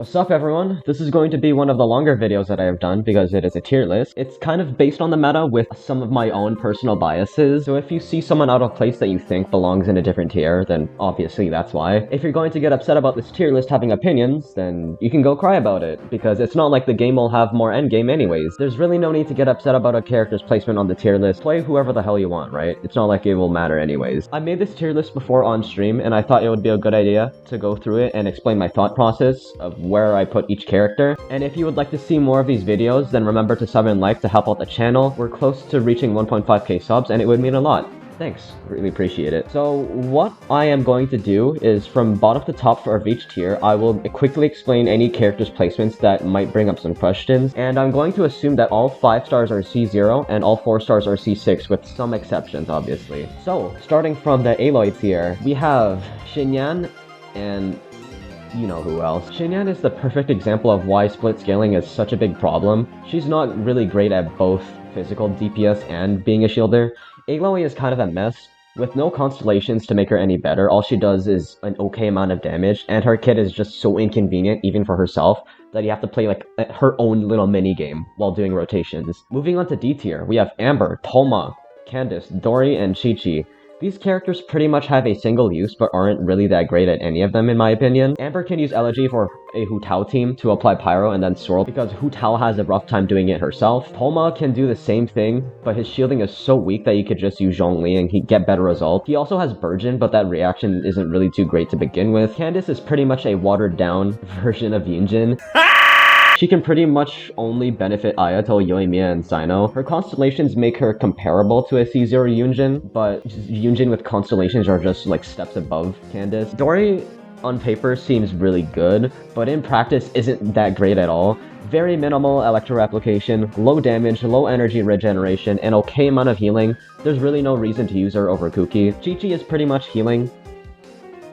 What's up everyone? This is going to be one of the longer videos that I have done because it is a tier list. It's kind of based on the meta with some of my own personal biases, so if you see someone out of place that you think belongs in a different tier, then obviously that's why. If you're going to get upset about this tier list having opinions, then you can go cry about it, because it's not like the game will have more endgame anyways. There's really no need to get upset about a character's placement on the tier list. Play whoever the hell you want, right? It's not like it will matter anyways. I made this tier list before on stream, and I thought it would be a good idea to go through it and explain my thought process of where I put each character. And if you would like to see more of these videos, then remember to sub and like to help out the channel. We're close to reaching 1.5k subs and it would mean a lot. Thanks, really appreciate it. So what I am going to do is from bottom to top for each tier, I will quickly explain any character's placements that might bring up some questions, and I'm going to assume that all 5 stars are C0 and all 4 stars are C6 with some exceptions, obviously. So starting from the Aloy tier, we have Xinyan and you know who else. Xinyan is the perfect example of why split scaling is such a big problem. She's not really great at both physical DPS and being a shielder. Aloy is kind of a mess. With no constellations to make her any better, all she does is an okay amount of damage, and her kit is just so inconvenient even for herself that you have to play like her own little mini game while doing rotations. Moving on to D tier, we have Amber, Thoma, Candice, Dori, and Chi-Chi. These characters pretty much have a single use, but aren't really that great at any of them in my opinion. Amber can use Elegy for a Hu Tao team to apply Pyro and then swirl because Hu Tao has a rough time doing it herself. Thoma can do the same thing, but his shielding is so weak that you could just use Zhongli and he'd get better results. He also has Burgeon, but that reaction isn't really too great to begin with. Candice is pretty much a watered down version of Yunjin. She can pretty much only benefit Ayato, Yoimiya, and Sino. Her constellations make her comparable to a C0 Yunjin, but Yunjin with constellations are just like steps above Candice. Dori on paper seems really good, but in practice isn't that great at all. Very minimal electro application, low damage, low energy regeneration, and okay amount of healing. There's really no reason to use her over Kuki. Chi-Chi is pretty much healing,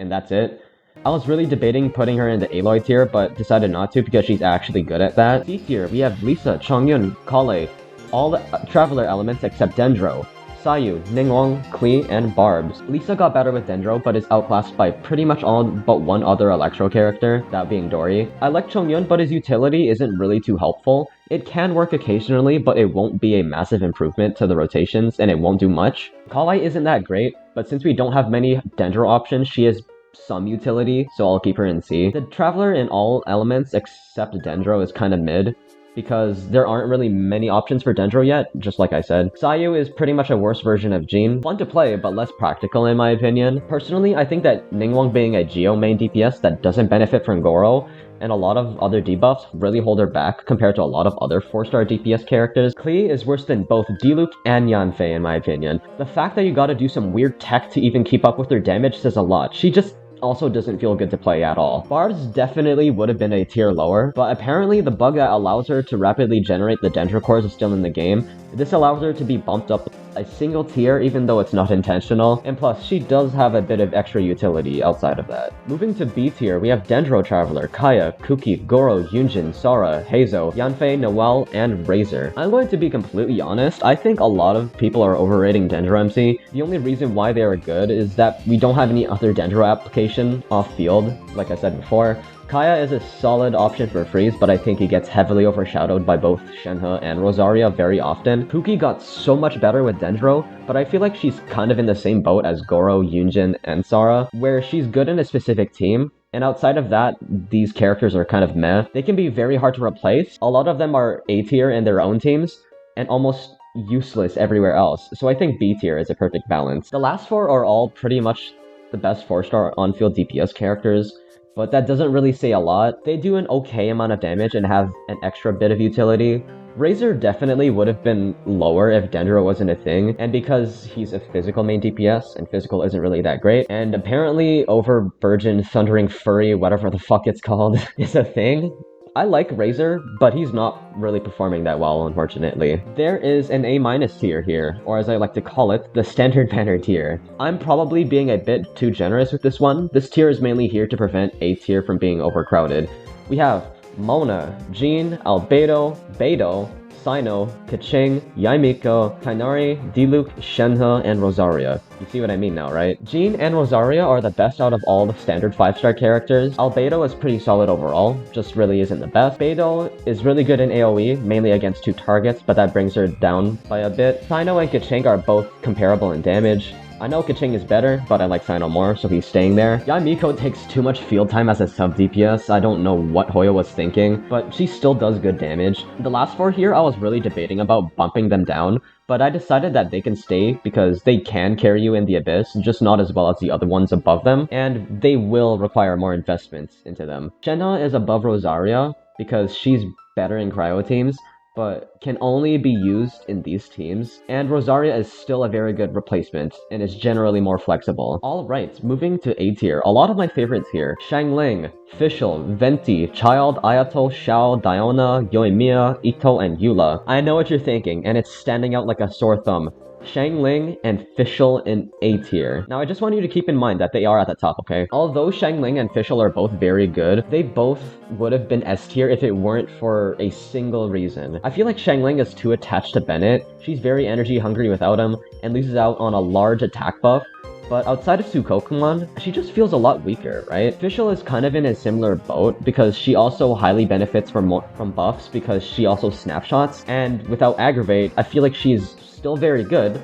and that's it. I was really debating putting her in the Aloy tier, but decided not to because she's actually good at that. C tier, we have Lisa, Chongyun, Kale, all the Traveler elements except Dendro, Sayu, Ningguang, Klee, and Barbs. Lisa got better with Dendro, but is outclassed by pretty much all but one other Electro character, that being Dori. I like Chongyun, but his utility isn't really too helpful. It can work occasionally, but it won't be a massive improvement to the rotations, and it won't do much. Kale isn't that great, but since we don't have many Dendro options, she is some utility, so I'll keep her in C. The Traveler in all elements except Dendro is kind of mid, because there aren't really many options for Dendro yet, just like I said. Sayu is pretty much a worse version of Jean. Fun to play, but less practical in my opinion. Personally, I think that Ningguang being a Geo main DPS that doesn't benefit from Goro, and a lot of other debuffs really hold her back compared to a lot of other 4-star DPS characters. Klee is worse than both Diluc and Yanfei in my opinion. The fact that you gotta do some weird tech to even keep up with her damage says a lot. She just also doesn't feel good to play at all. Barbs definitely would have been a tier lower, but apparently the bug that allows her to rapidly generate the Dendro cores is still in the game. This allows her to be bumped up a single tier even though it's not intentional, and plus she does have a bit of extra utility outside of that. Moving to B tier, we have Dendro Traveler, Kaya, Kuki, Goro, Yunjin, Sara, Heizo, Yanfei, Noelle, and Razor. I'm going to be completely honest, I think a lot of people are overrating Dendro MC. The only reason why they are good is that we don't have any other Dendro application off-field, like I said before. Kaya is a solid option for freeze, but I think he gets heavily overshadowed by both Shenhe and Rosaria very often. Kuki got so much better with Dendro, but I feel like she's kind of in the same boat as Goro, Yunjin, and Sara, where she's good in a specific team, and outside of that, these characters are kind of meh. They can be very hard to replace. A lot of them are A tier in their own teams, and almost useless everywhere else, so I think B tier is a perfect balance. The last 4 are all pretty much the best 4-star on-field DPS characters, but that doesn't really say a lot. They do an okay amount of damage and have an extra bit of utility. Razor definitely would have been lower if Dendro wasn't a thing, and because he's a physical main DPS, and physical isn't really that great, and apparently over Burgeon, Thundering Fury, whatever the fuck it's called, is a thing. I like Razor, but he's not really performing that well, unfortunately. There is an A- tier here, or as I like to call it, the standard banner tier. I'm probably being a bit too generous with this one. This tier is mainly here to prevent A tier from being overcrowded. We have Mona, Jean, Albedo, Beidou, Sino, Keqing, Yaimiko, Kainari, Diluc, Shenhe, and Rosaria. You see what I mean now, right? Jean and Rosaria are the best out of all the standard 5-star characters. Albedo is pretty solid overall, just really isn't the best. Beidou is really good in AoE, mainly against 2 targets, but that brings her down by a bit. Sino and Keqing are both comparable in damage. I know Keqing is better, but I like Sino more, so he's staying there. Yaimiko takes too much field time as a sub-DPS. I don't know what Hoyo was thinking, but she still does good damage. The last 4 here, I was really debating about bumping them down, but I decided that they can stay because they can carry you in the Abyss, just not as well as the other ones above them, and they will require more investments into them. Shenhe is above Rosaria because she's better in cryo teams, but can only be used in these teams, and Rosaria is still a very good replacement, and is generally more flexible. Alright, moving to A tier, a lot of my favorites here. Xiangling, Fischl, Venti, Child, Ayato, Xiao, Diona, Yoimiya, Ito, and Eula. I know what you're thinking, and it's standing out like a sore thumb. Xiangling and Fischl in A tier. Now, I just want you to keep in mind that they are at the top, okay? Although Xiangling and Fischl are both very good, they both would have been S tier if it weren't for a single reason. I feel like Xiangling is too attached to Bennett. She's very energy hungry without him, and loses out on a large attack buff. But outside of Sukokumon, she just feels a lot weaker, right? Fischl is kind of in a similar boat because she also highly benefits from buffs because she also snapshots, and without Aggravate, I feel like she's still very good,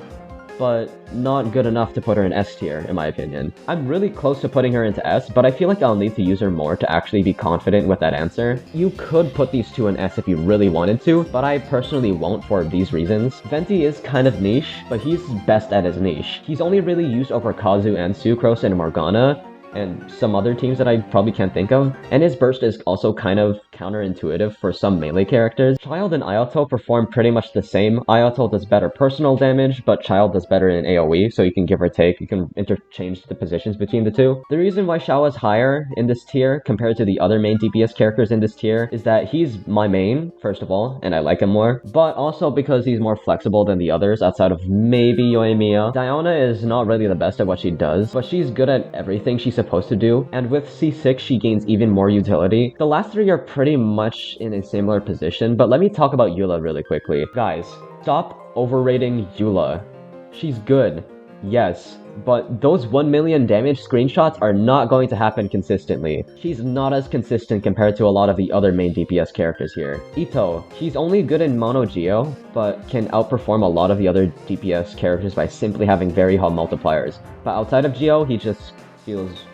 but not good enough to put her in S tier, in my opinion. I'm really close to putting her into S, but I feel like I'll need to use her more to actually be confident with that answer. You could put these two in S if you really wanted to, but I personally won't for these reasons. Venti is kind of niche, but he's best at his niche. He's only really used over Kazu and Sucrose and Morgana, and some other teams that I probably can't think of, and his burst is also kind of counterintuitive for some melee characters. Child and Ayato perform pretty much the same. Ayato does better personal damage, but Child does better in AoE, so you can give or take, you can interchange the positions between the two. The reason why Xiao is higher in this tier compared to the other main DPS characters in this tier is that he's my main, first of all, and I like him more, but also because he's more flexible than the others outside of maybe Yoimiya. Diona is not really the best at what she does, but she's good at everything she's supposed to do, and with C6 she gains even more utility. The last 3 are pretty much in a similar position, but let me talk about Eula really quickly. Guys, stop overrating Eula. She's good, yes, but those 1 million damage screenshots are not going to happen consistently. She's not as consistent compared to a lot of the other main DPS characters here. Ito, he's only good in Mono Geo, but can outperform a lot of the other DPS characters by simply having very high multipliers. But outside of Geo, he just feels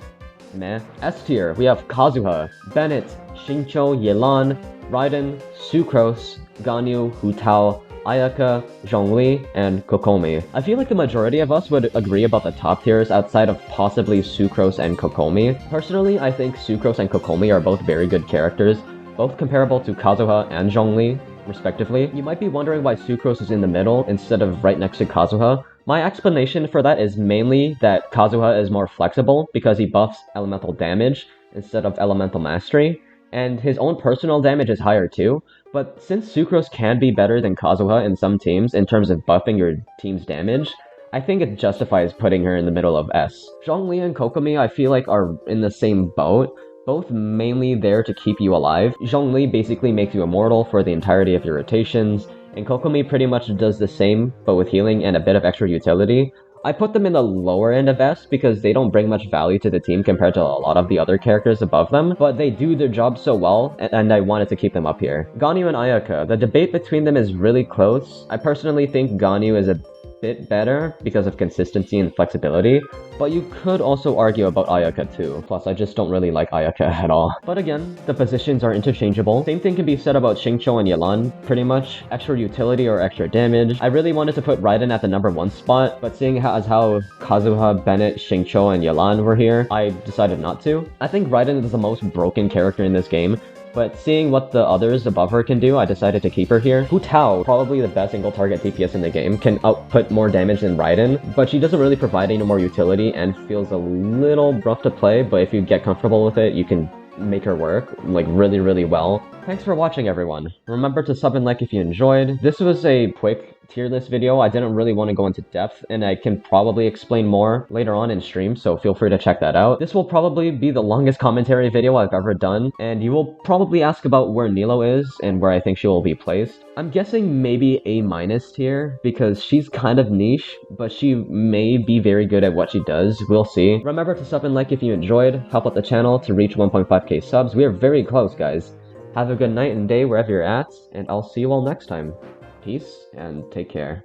meh. S tier, we have Kazuha, Bennett, Xingqiu, Yelan, Raiden, Sucrose, Ganyu, Hu Tao, Ayaka, Zhongli, and Kokomi. I feel like the majority of us would agree about the top tiers outside of possibly Sucrose and Kokomi. Personally, I think Sucrose and Kokomi are both very good characters, both comparable to Kazuha and Zhongli, respectively. You might be wondering why Sucrose is in the middle instead of right next to Kazuha. My explanation for that is mainly that Kazuha is more flexible because he buffs elemental damage instead of elemental mastery, and his own personal damage is higher too. But since Sucrose can be better than Kazuha in some teams in terms of buffing your team's damage, I think it justifies putting her in the middle of S. Zhongli and Kokomi I feel like are in the same boat, both mainly there to keep you alive. Zhongli basically makes you immortal for the entirety of your rotations, and Kokomi pretty much does the same, but with healing and a bit of extra utility. I put them in the lower end of S because they don't bring much value to the team compared to a lot of the other characters above them, but they do their job so well, and I wanted to keep them up here. Ganyu and Ayaka, the debate between them is really close. I personally think Ganyu is a bit better because of consistency and flexibility, but you could also argue about Ayaka too. Plus, I just don't really like Ayaka at all. But again, the positions are interchangeable. Same thing can be said about Xingqiu and Yelan, pretty much. Extra utility or extra damage. I really wanted to put Raiden at the number 1 spot, but seeing how Kazuha, Bennett, Xingqiu, and Yelan were here, I decided not to. I think Raiden is the most broken character in this game, but seeing what the others above her can do, I decided to keep her here. Hu Tao, probably the best single target DPS in the game, can output more damage than Raiden, but she doesn't really provide any more utility and feels a little rough to play, but if you get comfortable with it, you can make her work, like, really, really well. Thanks for watching, everyone. Remember to sub and like if you enjoyed. This was a quick tier list video. I didn't really want to go into depth, and I can probably explain more later on in stream, so feel free to check that out. This will probably be the longest commentary video I've ever done, and you will probably ask about where Nilo is and where I think she will be placed. I'm guessing maybe A- tier, because she's kind of niche, but she may be very good at what she does. We'll see. Remember to sub and like if you enjoyed, help out the channel to reach 1.5k subs. We are very close, guys. Have a good night and day wherever you're at, and I'll see you all next time. Peace, and take care.